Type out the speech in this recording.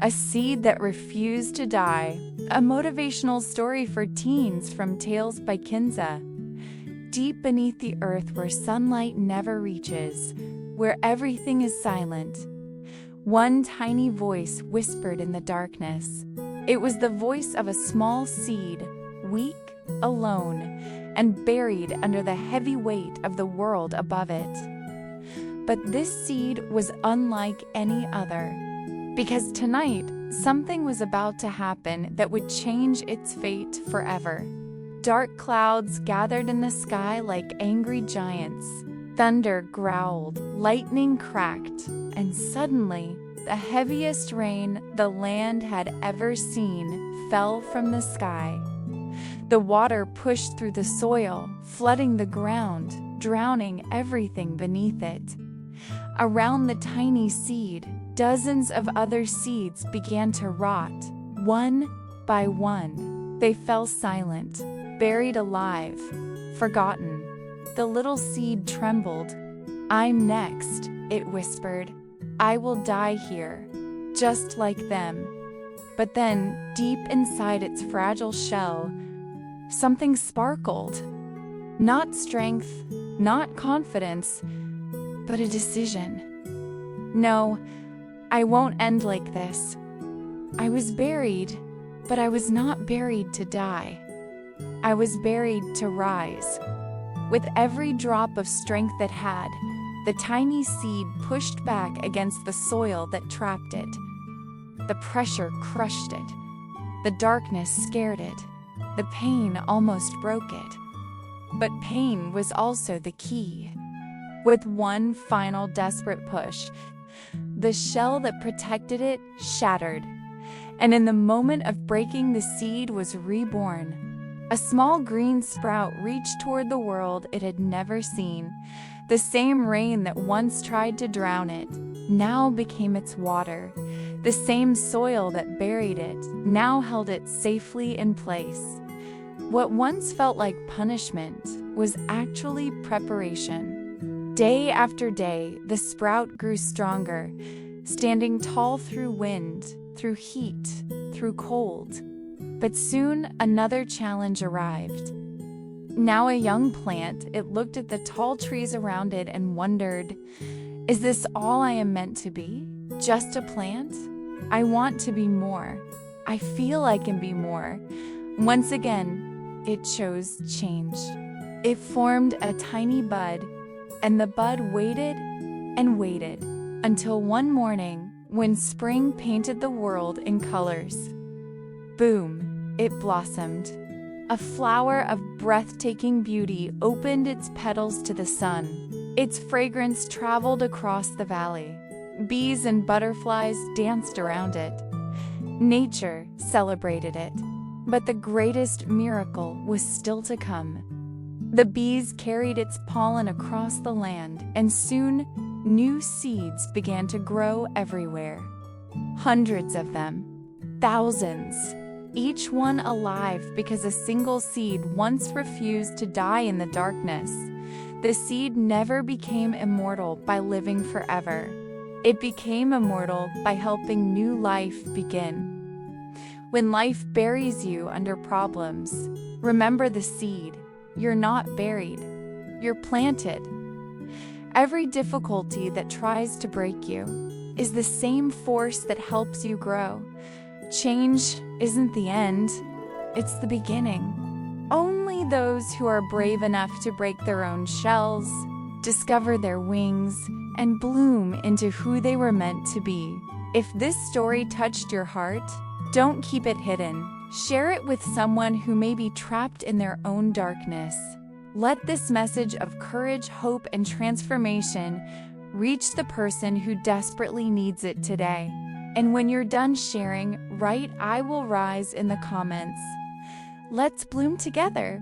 A seed that refused to die. A motivational story for teens from Tales by Kinza. Deep beneath the earth where sunlight never reaches, where everything is silent, one tiny voice whispered in the darkness. It was the voice of a small seed, weak, alone, and buried under the heavy weight of the world above it. But this seed was unlike any other, because tonight something was about to happen that would change its fate forever. Dark clouds gathered in the sky like angry giants. Thunder growled, lightning cracked, and suddenly, the heaviest rain the land had ever seen fell from the sky. The water pushed through the soil, flooding the ground, drowning everything beneath it. Around the tiny seed, dozens of other seeds began to rot. One by one, they fell silent, buried alive, forgotten. The little seed trembled. "I'm next," it whispered. "I will die here, just like them." But then, deep inside its fragile shell, something sparkled. Not strength, not confidence, but a decision. "No, I won't end like this. I was buried, but I was not buried to die. I was buried to rise." With every drop of strength it had, the tiny seed pushed back against the soil that trapped it. The pressure crushed it. The darkness scared it. The pain almost broke it. But pain was also the key. With one final desperate push, the shell that protected it shattered, and in the moment of breaking, the seed was reborn. A small green sprout reached toward the world it had never seen. The same rain that once tried to drown it now became its water. The same soil that buried it now held it safely in place. What once felt like punishment was actually preparation. Day after day, the sprout grew stronger, standing tall through wind, through heat, through cold. But soon another challenge arrived. Now a young plant, it looked at the tall trees around it and wondered, "Is this all I am meant to be? Just a plant? I want to be more. I feel I can be more." Once again, it chose change. It formed a tiny bud, and the bud waited and waited until one morning, when spring painted the world in colors. Boom! It blossomed. A flower of breathtaking beauty opened its petals to the sun. Its fragrance traveled across the valley. Bees and butterflies danced around it. Nature celebrated it. But the greatest miracle was still to come. The bees carried its pollen across the land, and soon new seeds began to grow everywhere. Hundreds of them. Thousands. Each one alive because a single seed once refused to die in the darkness. The seed never became immortal by living forever. It became immortal by helping new life begin. When life buries you under problems, remember the seed. You're not buried. You're planted. Every difficulty that tries to break you is the same force that helps you grow. Change isn't the end, it's the beginning. Only those who are brave enough to break their own shells, discover their wings, and bloom into who they were meant to be. If this story touched your heart, don't keep it hidden. Share it with someone who may be trapped in their own darkness. Let this message of courage, hope, and transformation reach the person who desperately needs it today. And when you're done sharing, write "I will rise" in the comments. Let's bloom together.